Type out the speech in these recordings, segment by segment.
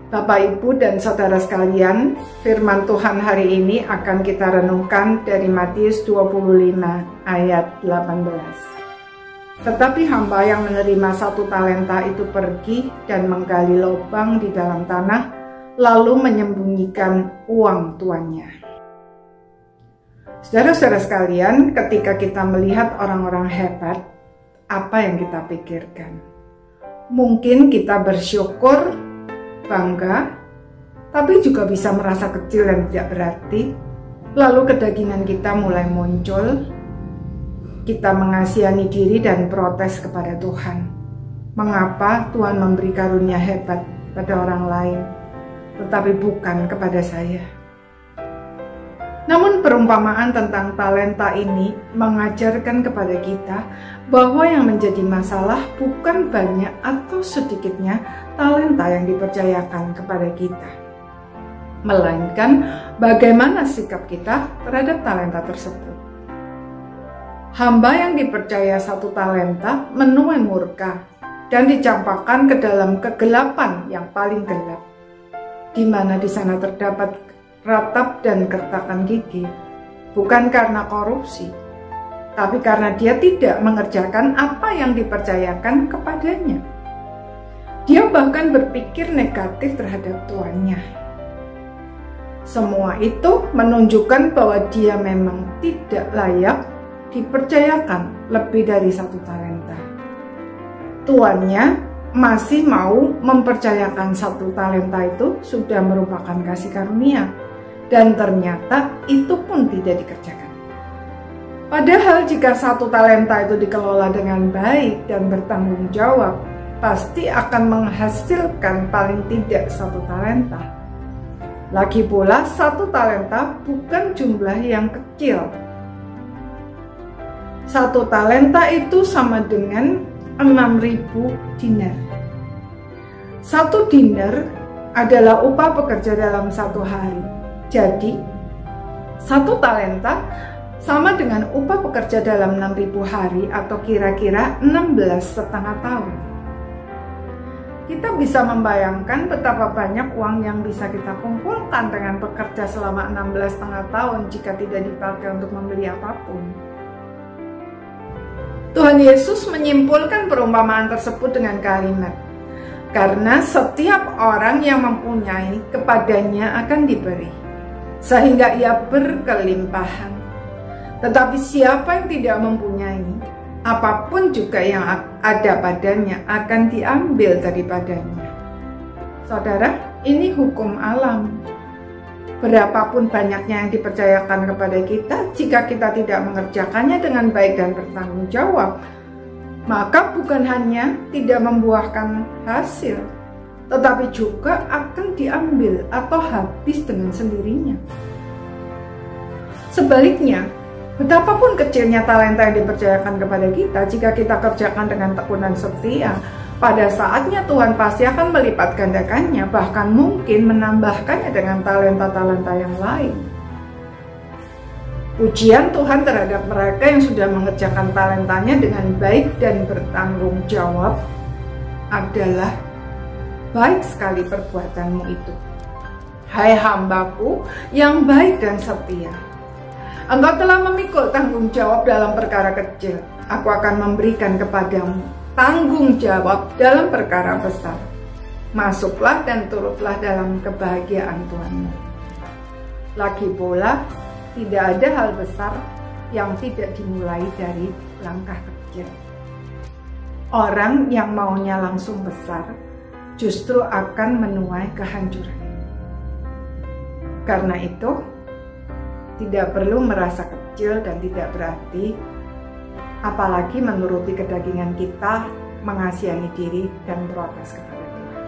Bapak, Ibu, dan saudara sekalian, firman Tuhan hari ini akan kita renungkan dari Matius 25 ayat 18. Tetapi hamba yang menerima 1 talenta itu pergi dan menggali lubang di dalam tanah, lalu menyembunyikan uang tuannya. Saudara-saudara sekalian, ketika kita melihat orang-orang hebat, apa yang kita pikirkan? Mungkin kita bersyukur, bangga, tapi juga bisa merasa kecil dan tidak berarti. Lalu kedagingan kita mulai muncul. Kita mengasihani diri dan protes kepada Tuhan. Mengapa Tuhan memberi karunia hebat pada orang lain, tetapi bukan kepada saya? Namun perumpamaan tentang talenta ini mengajarkan kepada kita bahwa yang menjadi masalah bukan banyak atau sedikitnya talenta yang dipercayakan kepada kita, melainkan bagaimana sikap kita terhadap talenta tersebut. Hamba yang dipercaya 1 talenta menuai murka dan dicampakkan ke dalam kegelapan yang paling gelap, di mana di sana terdapat ratap dan kertakan gigi, bukan karena korupsi, tapi karena dia tidak mengerjakan apa yang dipercayakan kepadanya. Dia bahkan berpikir negatif terhadap tuannya. Semua itu menunjukkan bahwa dia memang tidak layak dipercayakan lebih dari 1 talenta. Tuannya masih mau mempercayakan 1 talenta itu sudah merupakan kasih karunia. Dan ternyata itu pun tidak dikerjakan. Padahal jika 1 talenta itu dikelola dengan baik dan bertanggung jawab, pasti akan menghasilkan paling tidak 1 talenta. Lagi pula 1 talenta bukan jumlah yang kecil. 1 talenta itu sama dengan 6.000 dinar. 1 dinar adalah upah pekerja dalam 1 hari. Jadi, 1 talenta sama dengan upah pekerja dalam 6.000 hari atau kira-kira 16,5 tahun. Kita bisa membayangkan betapa banyak uang yang bisa kita kumpulkan dengan bekerja selama 16,5 tahun jika tidak dipakai untuk membeli apapun. Tuhan Yesus menyimpulkan perumpamaan tersebut dengan kalimat, "Karena setiap orang yang mempunyai, kepadanya akan diberi, sehingga ia berkelimpahan. Tetapi siapa yang tidak mempunyai, apapun juga yang ada padanya akan diambil daripadanya." Saudara, ini hukum alam. Berapapun banyaknya yang dipercayakan kepada kita, jika kita tidak mengerjakannya dengan baik dan bertanggung jawab, maka bukan hanya tidak membuahkan hasil, tetapi juga akan diambil atau habis dengan sendirinya. Sebaliknya, betapapun kecilnya talenta yang dipercayakan kepada kita, jika kita kerjakan dengan tekun dan setia, pada saatnya Tuhan pasti akan melipat gandakannya, bahkan mungkin menambahkannya dengan talenta-talenta yang lain. Pujian Tuhan terhadap mereka yang sudah mengerjakan talentanya dengan baik dan bertanggung jawab adalah, "Baik sekali perbuatanmu itu, hai hambaku yang baik dan setia. Engkau telah memikul tanggung jawab dalam perkara kecil. Aku akan memberikan kepadamu tanggung jawab dalam perkara besar. Masuklah dan turutlah dalam kebahagiaan Tuhanmu." Lagi pula, tidak ada hal besar yang tidak dimulai dari langkah kecil. Orang yang maunya langsung besar justru akan menuai kehancuran. Karena itu, tidak perlu merasa kecil dan tidak berarti, apalagi menuruti kedagingan kita, mengasihani diri dan protes kepada Tuhan.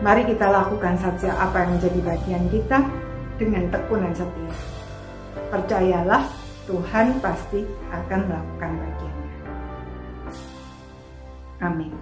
Mari kita lakukan saja apa yang menjadi bagian kita dengan tekun dan setia. Percayalah, Tuhan pasti akan melakukan bagiannya. Amin.